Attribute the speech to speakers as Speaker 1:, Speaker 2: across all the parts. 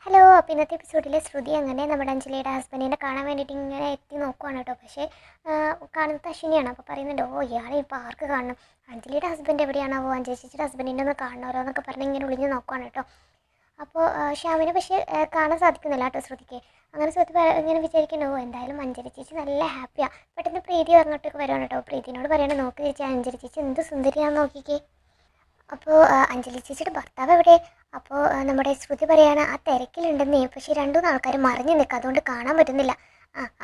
Speaker 1: Hello. അപ്പോൾ ഇന്നത്തെ എപ്പിസോഡിൽ ശ്രുതി അങ്ങനെ നമ്മുടെ അഞ്ജലിയുടെ ഹസ്ബൻഡിനെ കാണാൻ വേണ്ടിയിട്ട് ഇങ്ങനെ എത്തി നോക്കുവാണ് കേട്ടോ. പക്ഷേ കാണുന്നത് അശ്വിനിയാണ്. അപ്പോൾ പറയുന്നുണ്ട്, ഓ ഇയാളെ ഇപ്പോൾ ആർക്ക് കാണണം, അഞ്ജലിയുടെ ഹസ്ബൻഡ് എവിടെയാണാവോ, അഞ്ജലി ചേച്ചിയുടെ ഹസ്ബൻഡിനെ ഒന്ന് കാണണമല്ലോ എന്നൊക്കെ പറഞ്ഞ് ഇങ്ങനെ ഒളിഞ്ഞ് നോക്കുവാണ് കേട്ടോ. അപ്പോൾ ഷ്യാമിനെ പക്ഷേ കാണാൻ സാധിക്കുന്നില്ല കേട്ടോ ശ്രുതിക്ക്. അങ്ങനെ ശ്രുതി ഇങ്ങനെ വിചാരിക്കുന്നു, ഓ എന്തായാലും അഞ്ജലി ചേച്ചി നല്ല ഹാപ്പിയാണ്. പെട്ടെന്ന് പ്രീതി അങ്ങോട്ടേക്ക് വരുവാണ് കേട്ടോ. പ്രീതിനോട് പറയണം, നോക്ക് ചേച്ചി അഞ്ജലി ചേച്ചി എന്ത് സുന്ദരിയാണെന്ന് നോക്കിക്കേ. അപ്പോൾ അഞ്ജലി ചേച്ചിയുടെ ഭർത്താവ് എവിടെ? അപ്പോൾ നമ്മുടെ ശ്രുതി പറയാണ്, ആ തിരക്കിലുണ്ടെന്നേ, പക്ഷേ രണ്ടു മൂന്ന് ആൾക്കാർ മറിഞ്ഞു നിൽക്കുക, അതുകൊണ്ട് കാണാൻ പറ്റുന്നില്ല.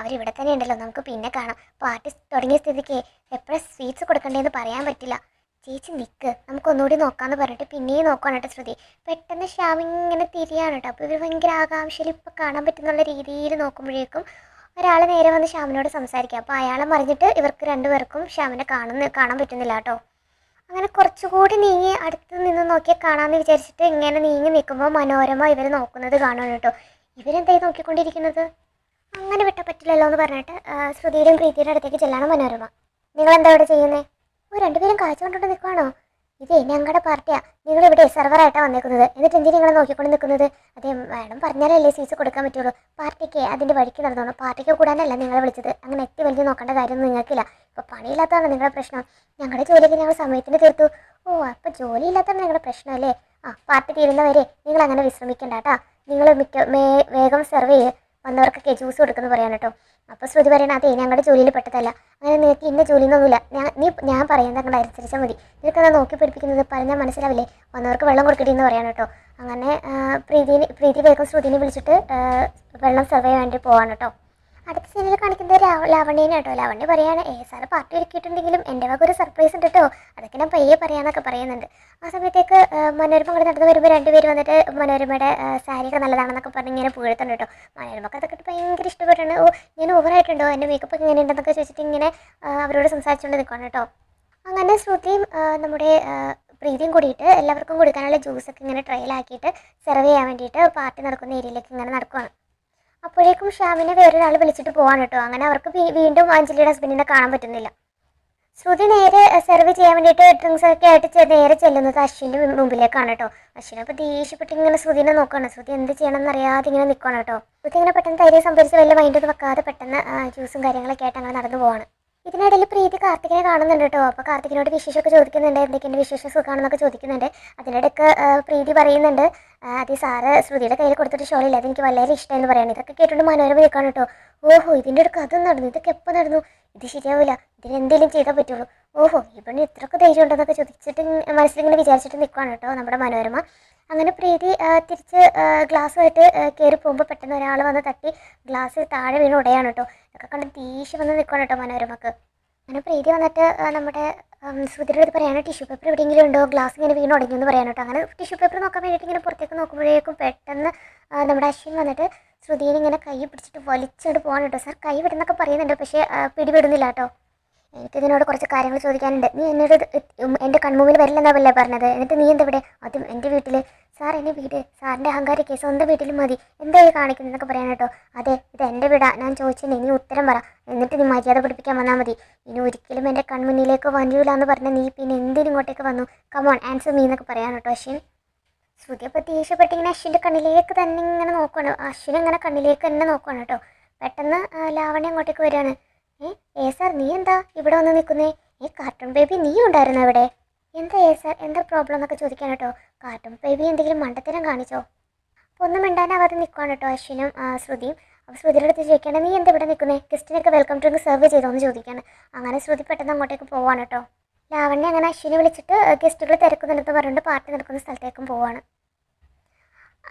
Speaker 1: അവരിവിടെ തന്നെ ഉണ്ടല്ലോ, നമുക്ക് പിന്നെ കാണാം. പാർട്ടി തുടങ്ങിയ സ്ഥിതിക്ക് എപ്പോഴും സ്വീറ്റ്സ് കൊടുക്കണ്ടേന്ന് പറയാൻ പറ്റില്ല. ചേച്ചി നിൽക്ക്, നമുക്കൊന്നുകൂടി നോക്കാമെന്ന് പറഞ്ഞിട്ട് പിന്നെയും നോക്കുകയാണ് കേട്ടോ ശ്രുതി. പെട്ടെന്ന് ശ്യാമിങ്ങനെ തിരിയാണ് കേട്ടോ. അപ്പോൾ ഇവർ ഭയങ്കര ആകാംക്ഷയിൽ ഇപ്പോൾ കാണാൻ പറ്റുന്നുള്ള രീതിയിൽ നോക്കുമ്പോഴേക്കും ഒരാൾ നേരെ വന്ന് ശ്യാമിനോട് സംസാരിക്കുക. അപ്പോൾ അയാളെ മറിഞ്ഞിട്ട് ഇവർക്ക് രണ്ടുപേർക്കും ശ്യാമിനെ കാണാൻ പറ്റുന്നില്ല കേട്ടോ. അങ്ങനെ കുറച്ചുകൂടി നീങ്ങി അടുത്ത് നിന്ന് നോക്കിയാൽ കാണാമെന്ന് വിചാരിച്ചിട്ട് ഇങ്ങനെ നീങ്ങി നിൽക്കുമ്പോൾ മനോരമ ഇവർ നോക്കുന്നത് കാണുന്നു കേട്ടോ. ഇവരെന്തായി നോക്കിക്കൊണ്ടിരിക്കുന്നത്? അങ്ങനെ വിട്ടാൽ പറ്റില്ലല്ലോ എന്ന് പറഞ്ഞിട്ട് ശ്രുതിയുടെയും പ്രീതിയുടെ അടുത്തേക്ക് ചെല്ലാണ് മനോരമ. നിങ്ങളെന്താ ഇവിടെ ചെയ്യുന്നത്? ഓ രണ്ടുപേരും കാഴ്ച കൊണ്ടുകൊണ്ട് നിൽക്കുവാണോ? ഇതേ ഞങ്ങളുടെ പാർട്ടിയാണ്, നിങ്ങളിവിടെ സെർവറായിട്ടാണ് വന്നേക്കുന്നത്, എന്നിട്ട് എന്തിനാ നിങ്ങൾ നോക്കിക്കൊണ്ട് നിൽക്കുന്നത്? അതേ മാഡം പറഞ്ഞാലല്ലേ സീറ്റ്സ് കൊടുക്കാൻ പറ്റുള്ളൂ. പാർട്ടിക്ക് അതിൻ്റെ വഴിക്ക് നടന്നോളൂ, പാർട്ടിക്ക് കൂടാനല്ല നിങ്ങളെ വിളിച്ചത്. അങ്ങനെ എത്തി വലിയ നോക്കേണ്ട കാര്യമൊന്നും നിങ്ങൾക്കില്ല. ഇപ്പോൾ പണിയില്ലാത്തതാണ് നിങ്ങളുടെ പ്രശ്നം. ഞങ്ങളുടെ ജോലിയൊക്കെ ഞങ്ങൾ സമയത്തിന് തീർത്തു. ഓ അപ്പോൾ ജോലി ഇല്ലാത്തതാണ് നിങ്ങളുടെ പ്രശ്നം അല്ലേ? പാർട്ടി തീരുന്നവരെ നിങ്ങൾ അങ്ങനെ വിശ്രമിക്കേണ്ട കേട്ടോ. നിങ്ങൾ വേഗം സെർവ് ചെയ്യ്, വന്നവർക്കൊക്കെ ജ്യൂസ് കൊടുക്കുന്നു പറയാൻ കേട്ടോ. അപ്പോൾ ശ്രുതി പറയണ, അതേ ഞങ്ങളുടെ ജോലിയിൽ പെട്ടതല്ല, അങ്ങനെ നിങ്ങൾക്ക് ഇന്ന ജോലിയൊന്നുമില്ല, ഞാൻ പറയുന്നത് അങ്ങോട്ട് അനുസരിച്ചാൽ മതി. നിനക്കത് നോക്കി പഠിപ്പിക്കുന്നത് പറഞ്ഞാൽ മനസ്സിലാവില്ലേ? വന്നവർക്ക് വെള്ളം കൊടുക്കട്ടെ പറയാൻ കേട്ടോ. അങ്ങനെ പ്രീതി വേഗം ശ്രുതിനെ വിളിച്ചിട്ട് വെള്ളം സെർവ് ചെയ്യാൻ വേണ്ടി പോവാണ് കേട്ടോ. അടുത്ത സീനിൽ കാണിക്കുന്നത് ലാവണ്യേനെ കേട്ടോ. ലാവണ്യ പറയാണ്, സാറ് പാർട്ടി ഒരുക്കിയിട്ടുണ്ടെങ്കിലും എൻ്റെ വക ഒരു സർപ്രൈസ് ഉണ്ട് കേട്ടോ, അതൊക്കെ ഞാൻ പയ്യെ പറയാമെന്നൊക്കെ പറയുന്നുണ്ട്. ആ സമയത്തേക്ക് മനോരമ അങ്ങോട്ട് നടന്നു വരുമ്പോൾ രണ്ടുപേര് വന്നിട്ട് മനോരമയുടെ സാരിയൊക്കെ നല്ലതാണെന്നൊക്കെ പറഞ്ഞ് ഇങ്ങനെ പുകഴ്ത്തുന്നുണ്ട് കേട്ടോ. മനോരമക്ക് അതൊക്കെ ഭയങ്കര ഇഷ്ടപ്പെട്ടാണ്. ഓ ഞാൻ ഓവറായിട്ടുണ്ടോ, എൻ്റെ മേക്കപ്പ് ഒക്കെ എങ്ങനെയുണ്ടെന്നൊക്കെ ചോദിച്ചിട്ട് ഇങ്ങനെ അവരോട് സംസാരിച്ചുകൊണ്ട് നിൽക്കുകയാണ് കേട്ടോ. അങ്ങനെ ശ്രുതിയും നമ്മുടെ പ്രീതിയും കൂടിയിട്ട് എല്ലാവർക്കും കൊടുക്കാനുള്ള ജ്യൂസൊക്കെ ഇങ്ങനെ ട്രെയിലാക്കിയിട്ട് സെർവ് ചെയ്യാൻ വേണ്ടിയിട്ട് പാർട്ടി നടക്കുന്ന ഏരിയയിലേക്ക് ഇങ്ങനെ നടക്കുകയാണ്. അപ്പോഴേക്കും ഷ്യാമിനെ വേറൊരാൾ വിളിച്ചിട്ട് പോവാണ് കേട്ടോ. അങ്ങനെ അവർക്ക് വീണ്ടും അഞ്ജലിയുടെ ഹസ്ബൻഡിനെ കാണാൻ പറ്റുന്നില്ല. ശ്രുതി നേരെ സെർവ് ചെയ്യാൻ വേണ്ടിയിട്ട് ഡ്രിങ്ക്സ് ഒക്കെ ആയിട്ട് നേരെ ചെല്ലുന്നത് അശ്വിൻ്റെ മുമ്പിലേക്കാണ് കേട്ടോ. അശ്വിനെ അപ്പോൾ ദേഷ്യപ്പെട്ട് ഇങ്ങനെ ശ്രുതിനെ നോക്കുകയാണ്. ശ്രുതി എന്ത് ചെയ്യണമെന്ന് അറിയാതെ ഇങ്ങനെ നിൽക്കുകയാണ് കേട്ടോ. ശ്രുതി ഇങ്ങനെ പെട്ടെന്ന് ധൈര്യം സംഭരിച്ച് വലിയ മൈൻഡൊന്നും വെക്കാതെ പെട്ടെന്ന് ജ്യൂസും കാര്യങ്ങളൊക്കെ ആയിട്ട് അങ്ങനെ നടന്നു പോവാണ്. ഇതിനിടയിൽ പ്രീതി കാർത്തികിനെ കാണുന്നുണ്ട് കേട്ടോ. അപ്പോൾ കാർത്തികിനോട് വിശേഷമൊക്കെ ചോദിക്കുന്നുണ്ട്, എന്തൊക്കെയുണ്ട് വിശേഷം, സുഖമാണെന്നൊക്കെ ചോദിക്കുന്നുണ്ട്. അതിനിടയ്ക്ക് പ്രീതി പറയുന്നുണ്ട്, അത് സാറ് ശ്രുതിയുടെ കയ്യിൽ കൊടുത്തിട്ട് ഷോളില്ല, അതെനിക്ക് വളരെ ഇഷ്ടമെന്ന് പറയുന്നത്. ഇതൊക്കെ കേട്ടിട്ട് മനോരമ നിൽക്കാണ് കേട്ടോ. ഓഹോ ഇതിൻ്റെ അടുക്ക് അതും നടന്നു, ഇതൊക്കെ എപ്പോൾ നടന്നു, ഇത് ശരിയാവില്ല, ഇതിനെന്തെങ്കിലും ചെയ്താൽ പറ്റുള്ളൂ. ഓഹോ ഇവന് ഇത്രയൊക്കെ ധൈര്യം ഉണ്ടെന്നൊക്കെ ചോദിച്ചിട്ട് മനസ്സിലിങ്ങനെ വിചാരിച്ചിട്ട് നിൽക്കുകയാണ് കേട്ടോ നമ്മുടെ മനോരമ. അങ്ങനെ പ്രീതി തിരിച്ച് ഗ്ലാസ്സുമായിട്ട് കയറി പോകുമ്പോൾ പെട്ടെന്ന് ഒരാൾ വന്ന് തട്ടി ഗ്ലാസ് താഴെ വീണ് ഉടയാണ് കേട്ടോ. ഇതൊക്കെ കണ്ട് ദേഷ്യം വന്ന് നിൽക്കുകയാണ് കേട്ടോ മനോരമക്ക്. അങ്ങനെ പ്രീതി വന്നിട്ട് നമ്മുടെ ശ്രുതിയുടെ അടുത്ത് പറയാണ്, ടിഷ്യൂ പേപ്പർ എവിടെയെങ്കിലും ഉണ്ടോ, ഗ്ലാസ് ഇങ്ങനെ വീണ് ഉടങ്ങിയെന്ന് പറയാൻ കേട്ടോ. അങ്ങനെ ടിഷ്യൂ പേപ്പർ നോക്കാൻ വേണ്ടിയിട്ട് ഇങ്ങനെ പുറത്തേക്ക് നോക്കുമ്പോഴേക്കും പെട്ടെന്ന് നമ്മുടെ അശ്വിൻ വന്നിട്ട് ശ്രുതിനെ ഇങ്ങനെ കൈ പിടിച്ചിട്ട് വലിച്ചോണ്ട് പോകാൻ കേട്ടോ. സാർ കൈ വിടുന്നൊക്കെ പറയുന്നുണ്ട്, പക്ഷേ പിടിവിടുന്നില്ല കേട്ടോ. എനിക്കിതിനോട് കുറച്ച് കാര്യങ്ങൾ ചോദിക്കാനുണ്ട്. നീ എന്നോട് എൻ്റെ കൺമുമ്പിൽ വരില്ലെന്നാവല്ലേ പറഞ്ഞത്, എന്നിട്ട് നീ എന്താ ഇവിടെ, അതും എൻ്റെ വീട്ടിൽ? സാർ എന്നെ വീട്, സാറിൻ്റെ അഹങ്കാരಕ್ಕೆ സ്വന്തം വീട്ടിലും മതി, എന്തായി കാണിക്കുന്നതെന്നൊക്കെ പറയാൻ കേട്ടോ. അതെ ഇത് എൻ്റെ വീടാ, ഞാൻ ചോദിച്ചതിന് നീ ഉത്തരം പറ, എന്നിട്ട് നീ മര്യാദ പഠിപ്പിക്കാൻ വന്നാൽ മതി. ഇനി ഒരിക്കലും എൻ്റെ കൺമുന്നിലേക്ക് വരൂല എന്ന് പറഞ്ഞാൽ നീ പിന്നെ എന്തിനും ഇങ്ങോട്ടേക്ക് വന്നു, കമോൺ ആൻസർ മീ എന്നൊക്കെ പറയാൻ കേട്ടോ അശ്വിൻ. ശ്രുതി അപ്പോൾ ദേഷ്യപ്പെട്ട് ഇങ്ങനെ അശ്വിൻ്റെ കണ്ണിലേക്ക് തന്നെ ഇങ്ങനെ നോക്കുകയാണ്. അശ്വിൻ ഇങ്ങനെ കണ്ണിലേക്ക് തന്നെ നോക്കുകയാണ് കേട്ടോ. പെട്ടെന്ന് ലാവണ്യ അങ്ങോട്ടേക്ക് വരികയാണ്. സാർ നീ എന്താ ഇവിടെ വന്ന് നിൽക്കുന്നേ? കാർട്ടൂൺ ബേബി നീ ഉണ്ടായിരുന്നു ഇവിടെ? എന്താ സാർ എന്താ പ്രോബ്ലം എന്നൊക്കെ ചോദിക്കാൻ കേട്ടോ. കാർട്ടൂൺ ബേബി എന്തെങ്കിലും മണ്ടത്തരം കാണിച്ചോ? അപ്പോൾ ഒന്നും മിണ്ടാനാവാതെ നിൽക്കുകയാണ് കേട്ടോ അശ്വിനും ശ്രുതിയും. അപ്പോൾ ശ്രുതിയുടെ അടുത്ത് ചോദിക്കുകയാണ്, നീ എന്താ ഇവിടെ നിൽക്കുന്നേ, ഗസ്റ്റിനൊക്കെ വെൽക്കം ഡ്രിങ്ക് സെർവ് ചെയ്തോ എന്ന് ചോദിക്കുകയാണ്. അങ്ങനെ ശ്രുതി പെട്ടെന്ന് അങ്ങോട്ടേക്ക് പോവാണ് കേട്ടോ. ലാവണ്യ അങ്ങനെ അശ്വിനെ വിളിച്ചിട്ട് ഗസ്റ്റുകൾ തിരക്കുന്നുണ്ടെന്ന് പറഞ്ഞിട്ട് പാർട്ടി നടക്കുന്ന സ്ഥലത്തേക്കും പോവാണ്.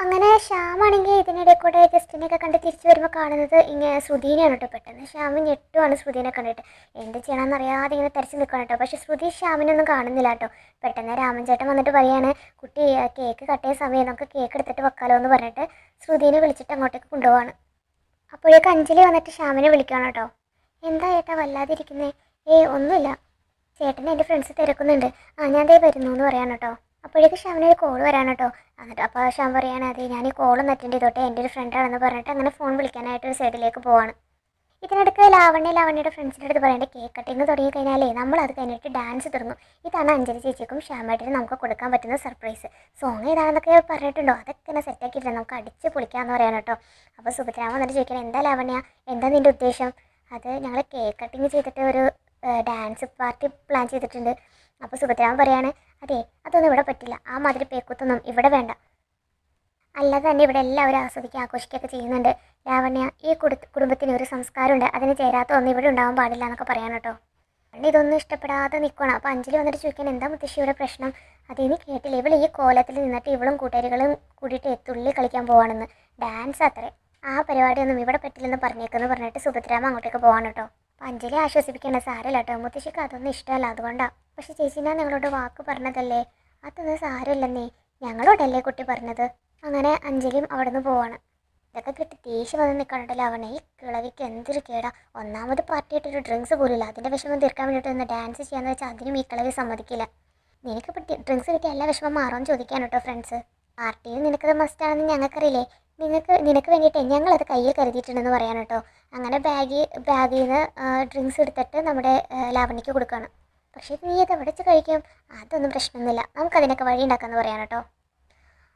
Speaker 1: അങ്ങനെ ശ്യാമാണെങ്കിൽ ഇതിനിടെ കൂടെ ഗസ്റ്റിനെയൊക്കെ കണ്ട് തിരിച്ചു വരുമ്പോൾ കാണുന്നത് ഇങ്ങനെ ശ്രുതിനെയാണ് കേട്ടോ. പെട്ടെന്ന് ശ്യാമ് ഞെട്ടുവാണ് ശ്രുതിനെ കണ്ടിട്ട്. എന്ത് ചെയ്യണമെന്ന് അറിയാതെ ഇങ്ങനെ തിരച്ച് നിൽക്കണം കേട്ടോ. പക്ഷേ ശ്രുതി ശ്യാമിനൊന്നും കാണുന്നില്ല കേട്ടോ. പെട്ടെന്ന് രാമൻ ചേട്ടൻ വന്നിട്ട് പറയാണ്, കുട്ടി കേക്ക് കട്ട് ചെയ്യുന്ന സമയം നമുക്ക് കേക്ക് എടുത്തിട്ട് വെക്കാലോ എന്ന് പറഞ്ഞിട്ട് ശ്രുതിനെ വിളിച്ചിട്ട് അങ്ങോട്ടേക്ക് കൊണ്ടുപോവാണ്. അപ്പോഴേക്ക് അഞ്ജലി വന്നിട്ട് ശ്യാമിനെ വിളിക്കണം കേട്ടോ. എന്താ ഏട്ടാ വല്ലാതിരിക്കുന്നേ? ഒന്നുമില്ല ചേട്ടനെ എൻ്റെ ഫ്രണ്ട്സ് തിരക്കുന്നുണ്ട്, ഞാൻ ദേ വരുന്നു എന്ന് പറയാൻ കേട്ടോ. അപ്പോഴേക്ക് ശ്യാമിന് ഒരു കോൾ വരാൻ കേട്ടോ. എന്നിട്ട് അപ്പോൾ ശ്യാം പറയാണ്, അതെ ഞാൻ ഈ കോളൊന്ന് അറ്റൻഡ് ചെയ്തോട്ടെ, എൻ്റെ ഒരു ഫ്രണ്ടാണെന്ന് പറഞ്ഞിട്ട് അങ്ങനെ ഫോൺ വിളിക്കാനായിട്ട് ഒരു സൈഡിലേക്ക് പോവാണ്. ഇതിനിടയ്ക്ക് ലാവണ്യയുടെ ഫ്രണ്ട്സിൻ്റെ അടുത്ത് പറയേണ്ട കേക്ക് കട്ടിങ് തുടങ്ങി കഴിഞ്ഞാലേ നമ്മൾ അത് കഴിഞ്ഞിട്ട് ഡാൻസ് തുടങ്ങും. ഇതാണ് അഞ്ജലി ചേച്ചിക്കും ശ്യാമേട്ടനും നമുക്ക് കൊടുക്കാൻ പറ്റുന്ന സർപ്രൈസ്. സോങ് ഏതാണെന്നൊക്കെ പറഞ്ഞിട്ടുണ്ടോ, അതൊക്കെ തന്നെ സെറ്റാക്കിയിട്ടുണ്ട്, നമുക്ക് അടിച്ച് പൊളിക്കാമെന്ന് പറയാൻ കേട്ടോ. അപ്പോൾ സുഭദ്രാമ വന്നിട്ട് ചോദിക്കണം, എന്താ ലാവണ്യ, എന്താ നിൻ്റെ ഉദ്ദേശം? അത് ഞങ്ങൾ കേക്ക് കട്ടിങ് ചെയ്തിട്ട് ഒരു ഡാൻസ് പാർട്ടി പ്ലാൻ ചെയ്തിട്ടുണ്ട്. അപ്പോൾ സുഭദ്രാമ പറയാണ്, അതെ അതൊന്നും ഇവിടെ പറ്റില്ല, ആ മാതിരി പേക്കൂത്തൊന്നും ഇവിടെ വേണ്ട. അല്ലാതെ തന്നെ ഇവിടെ എല്ലാവരും ആസ്വദിക്കുക ആഘോഷിക്കുകയൊക്കെ ചെയ്യുന്നുണ്ട്. ലാവണ്യ, ഈ കുടുംബത്തിന് ഒരു സംസ്കാരമുണ്ട്, അതിന് ചേരാത്ത ഒന്നും ഇവിടെ ഉണ്ടാവാൻ പാടില്ല എന്നൊക്കെ പറയാൻ കേട്ടോ. പണ്ട് ഇതൊന്നും ഇഷ്ടപ്പെടാതെ നിൽക്കണം. അപ്പോൾ അഞ്ജലി വന്നിട്ട് ചോദിക്കാൻ, എന്താ മുത്തശ്ശിയുടെ പ്രശ്നം? അതിന് കേട്ടില്ല, ഇവൾ ഈ കോലത്തിൽ നിന്നിട്ട് ഇവളും കൂട്ടുകാരികളും കൂടിയിട്ട് തുള്ളി കളിക്കാൻ പോവാണെന്ന്, ഡാൻസ് അത്രേ, ആ പരിപാടിയൊന്നും ഇവിടെ പറ്റില്ലെന്ന് പറഞ്ഞേക്കെന്ന് പറഞ്ഞിട്ട് സുഭദ്രാമ അങ്ങോട്ടേക്ക് പോവാണ് കേട്ടോ. അപ്പോൾ അഞ്ജലി ആശ്വസിപ്പിക്കേണ്ട, സാരമില്ല കേട്ടോ, മുത്തശ്ശിക്ക് അതൊന്നും ഇഷ്ടമല്ല, അതുകൊണ്ടാണ്. പക്ഷേ ചേച്ചി, ഞാൻ നിങ്ങളോട് വാക്ക് പറഞ്ഞതല്ലേ, അതൊന്നും സാരമില്ലെന്നേ, ഞങ്ങളോടല്ലേ കുട്ടി പറഞ്ഞത്. അങ്ങനെ അഞ്ജലിയും അവിടെ നിന്ന് പോവാണ്. ഇതൊക്കെ കിട്ടി ദേഷ്യം വന്ന് നിൽക്കണല്ലോ അവനെ, ഈ കിളവിക്ക് എന്തൊരു കേടാ, ഒന്നാമത് പാർട്ടിയായിട്ടൊരു ഡ്രിങ്ക്സ് പോലില്ല, അതിൻ്റെ വിഷമം തീർക്കാൻ വേണ്ടിയിട്ട് ഒന്ന് ഡാൻസ് ചെയ്യാന്ന് വെച്ചാൽ അതിനും ഈ കിളവി സമ്മതിക്കില്ല. നിനക്കിപ്പോൾ ഡ്രിങ്ക്സ് കിട്ടിയ എല്ലാ വിഷമം മാറുമെന്ന് ചോദിക്കാൻ കേട്ടോ ഫ്രണ്ട്സ്. പാർട്ടിയിൽ നിനക്കത് മസ്റ്റാണെന്ന് ഞങ്ങൾക്കറിയില്ലേ, നിനക്ക് വേണ്ടിയിട്ട് ഞങ്ങളത് കയ്യിൽ കരുതിയിട്ടുണ്ടെന്ന് പറയാൻ കേട്ടോ. അങ്ങനെ ബാഗിൽ നിന്ന് ഡ്രിങ്ക്സ് എടുത്തിട്ട് നമ്മുടെ ലാവണ്യക്ക് കൊടുക്കുകയാണ്. പക്ഷേ നീ അത് എവിടെ വെച്ച് കഴിക്കും? അതൊന്നും പ്രശ്നമൊന്നുമില്ല, നമുക്കതിനൊക്കെ വഴി ഉണ്ടാക്കാമെന്ന് പറയാൻ കേട്ടോ.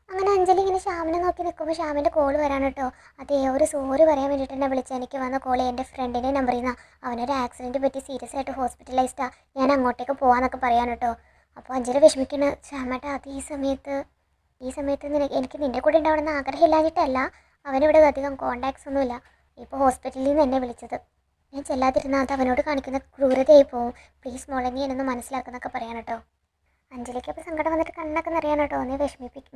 Speaker 1: അങ്ങനെ അഞ്ജലി ഇങ്ങനെ ശ്യാമിനെ നോക്കി നിൽക്കുമ്പോൾ ശ്യാമിൻ്റെ കോൾ വരാൻ കേട്ടോ. അതേ, ഒരു സോറി പറയാൻ വേണ്ടിയിട്ട് തന്നെ വിളിച്ചത്. എനിക്ക് വന്ന കോൾ എൻ്റെ ഫ്രണ്ടിൻ്റെ നമ്പറിൽ നിന്നാണ്. അവനൊരു ആക്സിഡൻറ്റ് പറ്റി സീരിയസ് ആയിട്ട് ഹോസ്പിറ്റലൈസ്ഡാണ്, ഞാൻ അങ്ങോട്ടേക്ക് പോകാമെന്നൊക്കെ പറയാൻ കേട്ടോ. അപ്പോൾ അഞ്ജലി വിഷമിക്കുന്നു, ശ്യാമേട്ട അത് ഈ സമയത്ത് എനിക്ക് നിൻ്റെ കൂടെ ഉണ്ടാവണമെന്ന് ആഗ്രഹമില്ലാഞ്ഞിട്ടല്ല, അവനിവിടെ അധികം കോണ്ടാക്ട്സ് ഒന്നുമില്ല. ഇപ്പോൾ ഹോസ്പിറ്റലിൽ നിന്ന് എന്നെ വിളിച്ചത്, ഞാൻ ചെല്ലാതിരുന്നാൽ അത് അവനോട് കാണിക്കുന്ന ക്രൂരതയായി പോവും, പ്ലീസ് മോളെ നീ എന്നൊന്ന് മനസ്സിലാക്കുന്നൊക്കെ പറയാൻ കേട്ടോ. അഞ്ജലിക്ക് അപ്പോൾ സങ്കടം വന്നിട്ട് കണ്ണൊക്കെ നിറയാൻ കേട്ടോ. നീ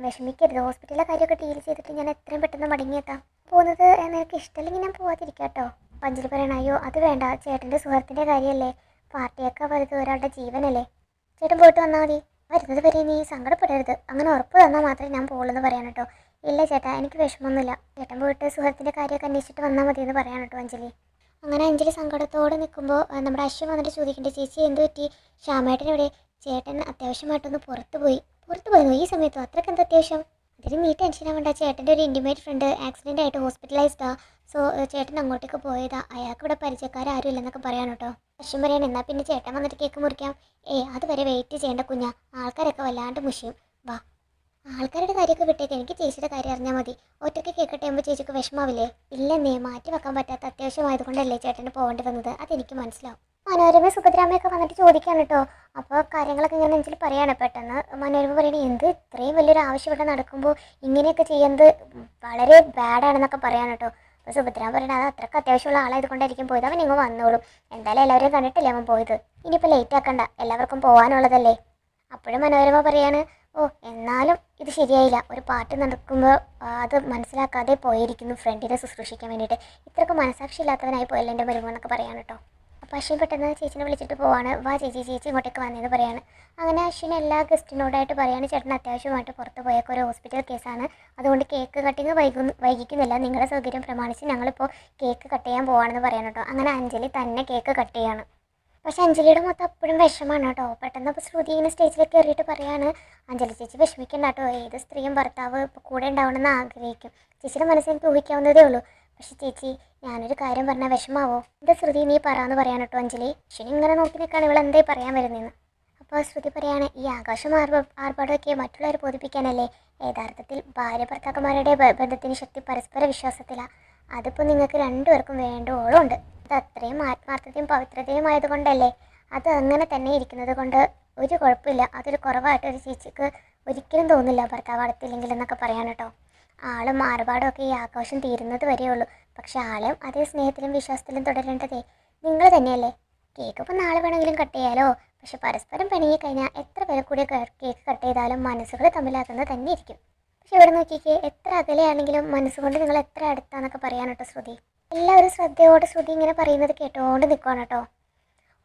Speaker 1: വിഷമിക്കരുത്, ഹോസ്പിറ്റലിലെ കാര്യമൊക്കെ ഡീൽ ചെയ്തിട്ട് ഞാൻ എത്രയും പെട്ടെന്ന് മടങ്ങിയെത്താം. പോകുന്നത് എനിക്ക് ഇഷ്ടമല്ലെങ്കിൽ ഞാൻ പോകാതിരിക്കാം കേട്ടോ. അപ്പം അഞ്ജലി പറയണം, അയ്യോ അത് വേണ്ട, ചേട്ടൻ്റെ സുഹൃത്തിൻ്റെ കാര്യമല്ലേ, പാർട്ടിയൊക്കെ വലുത് ഒരാളുടെ ജീവനല്ലേ, ചേട്ടൻ പോയിട്ട് വന്നാൽ മതി, വരുന്നത് വരെ നീ സങ്കടപ്പെടരുത്, അങ്ങനെ ഉറപ്പ് തന്നാൽ മാത്രമേ ഞാൻ പോകുള്ളൂ എന്ന് പറയാൻ കേട്ടോ. ഇല്ല ചേട്ടാ, എനിക്ക് വിഷമമൊന്നുമില്ല, ചേട്ടൻ പോയിട്ട് സുഹൃത്തിൻ്റെ കാര്യമൊക്കെ അന്വേഷിച്ചിട്ട് വന്നാൽ മതി എന്ന് പറയാൻ കേട്ടോ അഞ്ജലി. അങ്ങനെ അഞ്ജലി സങ്കടത്തോടെ നിൽക്കുമ്പോൾ നമ്മുടെ അശ്വൻ വന്നിട്ട് ചോദിക്കേണ്ട, ചേച്ചി എന്ത് പറ്റി, ശ്യാമേട്ടനെവിടെ? ചേട്ടൻ അത്യാവശ്യമായിട്ടൊന്ന് പുറത്തു പോയിരുന്നു ഈ സമയത്തോ, അത്രയ്ക്ക് എന്താ അത്യാവശ്യം? അതിന് നീ ടെൻഷൻ ആവേണ്ട, ചേട്ടൻ്റെ ഒരു ഇൻറ്റിമേറ്റ് ഫ്രണ്ട് ആക്സിഡൻ്റ് ആയിട്ട് ഹോസ്പിറ്റലൈസ്ഡാ, സോ ചേട്ടൻ അങ്ങോട്ടേക്ക് പോയതാ, അയാൾക്ക് ഇവിടെ പരിചയക്കാരും ഇല്ലെന്നൊക്കെ പറയാൻ കേട്ടോ. അശ്വൻ പറയാൻ, എന്നാൽ പിന്നെ ചേട്ടൻ വന്നിട്ട് കേക്ക് മുറിക്കാം. അതുവരെ വെയിറ്റ് ചെയ്യേണ്ട കുഞ്ഞാ, ആൾക്കാരൊക്കെ വല്ലാണ്ട് മുഷിയും, വാ. ആൾക്കാരുടെ കാര്യമൊക്കെ വിട്ടേക്ക്, എനിക്ക് ചേച്ചിയുടെ കാര്യം അറിഞ്ഞാൽ മതി. ഒറ്റയ്ക്ക് കേക്ക് കട്ടുമ്പോൾ ചേച്ചിക്ക് വിഷമാവില്ലേ? ഇല്ലെന്നേ, മാറ്റി വെക്കാൻ പറ്റാത്ത അത്യാവശ്യമായതുകൊണ്ടല്ലേ ചേട്ടന് പോകേണ്ടി വന്നത്, അതെനിക്ക് മനസ്സിലാവും. മനോരമ സുഭദ്രാമയൊക്കെ വന്നിട്ട് ചോദിക്കാൻ കേട്ടോ. അപ്പോൾ കാര്യങ്ങളൊക്കെ ഞാൻ നെഞ്ചിൽ പറയാണ്. പെട്ടെന്ന് മനോരമ പറയണേ, എന്ത് ഇത്രയും വലിയൊരു ആവശ്യം ഇവിടെ നടക്കുമ്പോൾ ഇങ്ങനെയൊക്കെ ചെയ്യുന്നത് വളരെ ബാഡാണെന്നൊക്കെ പറയാൻ കേട്ടോ. അപ്പോൾ സുഭദ്രാമ പറയണത്, അത് അത്രയ്ക്ക് അത്യാവശ്യമുള്ള ആളായതുകൊണ്ടായിരിക്കും പോയത്, അവൻ ഇങ്ങ് വന്നോളും, എന്തായാലും എല്ലാവരെയും കണ്ടിട്ടില്ലേ അവൻ പോയത്, ഇനിയിപ്പോൾ ലേറ്റ് ആക്കണ്ട, എല്ലാവർക്കും പോകാനുള്ളതല്ലേ. അപ്പോഴും മനോരമ പറയാണ്, എന്നാലും ഇത് ശരിയായില്ല, ഒരു പാർട്ടി നടക്കുമ്പോൾ അത് മനസ്സിലാക്കാതെ പോയിരിക്കുന്നു ഫ്രണ്ടിനെ ശുശ്രൂഷിക്കാൻ വേണ്ടിയിട്ട്, ഇത്രയ്ക്ക് മനസാക്ഷി ഇല്ലാത്തവനായി പോയല്ലോ എൻ്റെ മരുമോ എന്നൊക്കെ പറയാൻ കേട്ടോ. അപ്പോൾ അശ്വിൻ പെട്ടെന്ന് ചേച്ചിനെ വിളിച്ചിട്ട് പോവാണ്, വാ ചേച്ചി ഇങ്ങോട്ടേക്ക് വന്നതെന്ന് പറയാണ്. അങ്ങനെ അശ്വിൻ എല്ലാ ഗസ്റ്റിനോടായിട്ട് പറയാണ്, ചേട്ടൻ അത്യാവശ്യമായിട്ട് പുറത്ത് പോയേക്ക് ഒരു ഹോസ്പിറ്റൽ കേസാണ്, അതുകൊണ്ട് കേക്ക് കട്ടിങ് വൈകിക്കുന്നില്ല, നിങ്ങളുടെ സൗകര്യം പ്രമാണിച്ച് ഞങ്ങളിപ്പോൾ കേക്ക് കട്ട് ചെയ്യാൻ പോവാണെന്ന് പറയാൻ കേട്ടോ. അങ്ങനെ അഞ്ജലി തന്നെ കേക്ക് കട്ട് ചെയ്യാണ്. പക്ഷെ അഞ്ജലിയുടെ മൊത്തം അപ്പോഴും വിഷമാണ് കേട്ടോ. പെട്ടെന്ന് അപ്പോൾ ശ്രുതി ഇങ്ങനെ സ്റ്റേജിലേക്ക് കയറിയിട്ട് പറയാണ്, അഞ്ജലി ചേച്ചി വിഷമിക്കണ്ട കേട്ടോ, ഏത് സ്ത്രീയും ഭർത്താവ് ഇപ്പോൾ കൂടെ ഉണ്ടാവണമെന്ന് ആഗ്രഹിക്കും, ചേച്ചിയുടെ മനസ്സിൽ എനിക്ക് ഊഹിക്കാവുന്നതേ ഉള്ളൂ. പക്ഷെ ചേച്ചി, ഞാനൊരു കാര്യം പറഞ്ഞാൽ വിഷമാവോ? എന്താ ശ്രുതി നീ പറയാമെന്ന് പറയാൻ കേട്ടോ അഞ്ജലി. ശനി ഇങ്ങനെ നോക്കി നിൽക്കുകയാണ്, ഇവളെന്തേ പറയാൻ വരുന്നതെന്ന്. അപ്പോൾ ശ്രുതി പറയാണ്, ഈ ആകാശം ആർഭാടമൊക്കെ മറ്റുള്ളവരെ ബോധിപ്പിക്കാനല്ലേ, യഥാർത്ഥത്തിൽ ഭാര്യ ഭർത്താക്കന്മാരുടെ ബന്ധത്തിന് ശക്തി പരസ്പര വിശ്വാസത്തിലാണ്, അതിപ്പോൾ നിങ്ങൾക്ക് രണ്ടുപേർക്കും വേണ്ടോളം ഉണ്ട്, അത് അത്രയും ആത്മാർത്ഥതയും പവിത്രതയും ആയതുകൊണ്ടല്ലേ, അത് അങ്ങനെ തന്നെ ഇരിക്കുന്നത് കൊണ്ട് ഒരു കുഴപ്പമില്ല, അതൊരു കുറവായിട്ട് ഒരു ചേച്ചിക്ക് ഒരിക്കലും തോന്നില്ല ഭർത്താവ് അടുത്തില്ലെങ്കിൽ എന്നൊക്കെ പറയാൻ കേട്ടോ. ആളും ആർഭാടമൊക്കെ ഈ ആഘോഷം തീരുന്നത് വരെയുള്ളൂ, പക്ഷെ ആളും അതേ സ്നേഹത്തിലും വിശ്വാസത്തിലും തുടരേണ്ടതേ നിങ്ങൾ തന്നെയല്ലേ. കേക്ക് ഇപ്പോൾ നാളെ വേണമെങ്കിലും കട്ട് ചെയ്യാലോ, പക്ഷെ പരസ്പരം പിണങ്ങി കഴിഞ്ഞാൽ എത്ര പേരെ കൂടി കേക്ക് കട്ട് ചെയ്താലും മനസ്സുകൾ തമ്മിലാക്കുന്നത് തന്നെ ഇരിക്കും. പക്ഷെ ഇവിടെ നോക്കിക്കേ, എത്ര അകലെയാണെങ്കിലും മനസ്സുകൊണ്ട് നിങ്ങൾ എത്ര അടുത്താന്നൊക്കെ പറയാൻ കേട്ടോ ശ്രുതി. എല്ലാവരും ശ്രദ്ധയോടെ ശ്രുതി ഇങ്ങനെ പറയുന്നത് കേട്ടോണ്ട് നിൽക്കുകയാണ് കേട്ടോ.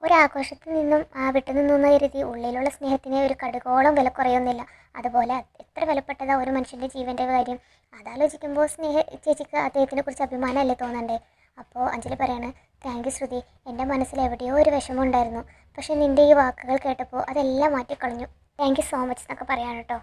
Speaker 1: ഒരാഘോഷത്തിൽ നിന്നും വിട്ടുനിന്ന കരുതി ഉള്ളിലുള്ള സ്നേഹത്തിന് ഒരു കടുകോളം വില കുറയൊന്നുമില്ല. അതുപോലെ എത്ര വിലപ്പെട്ടതാ ഒരു മനുഷ്യൻ്റെ ജീവൻ്റെ കാര്യം, അതാലോചിക്കുമ്പോൾ ചേച്ചിക്ക് അദ്ദേഹത്തിനെ കുറിച്ച് അഭിമാനമല്ലേ തോന്നണ്ടേ. അപ്പോൾ അഞ്ജലി പറയാണ്, താങ്ക് യു ശ്രുതി, എൻ്റെ മനസ്സിൽ എവിടെയോ ഒരു വിഷമം ഉണ്ടായിരുന്നു, പക്ഷെ നിൻ്റെ ഈ വാക്കുകൾ കേട്ടപ്പോൾ അതെല്ലാം മാറ്റിക്കളഞ്ഞു, താങ്ക് യു സോ മച്ച് എന്നൊക്കെ പറയാൻ കേട്ടോ.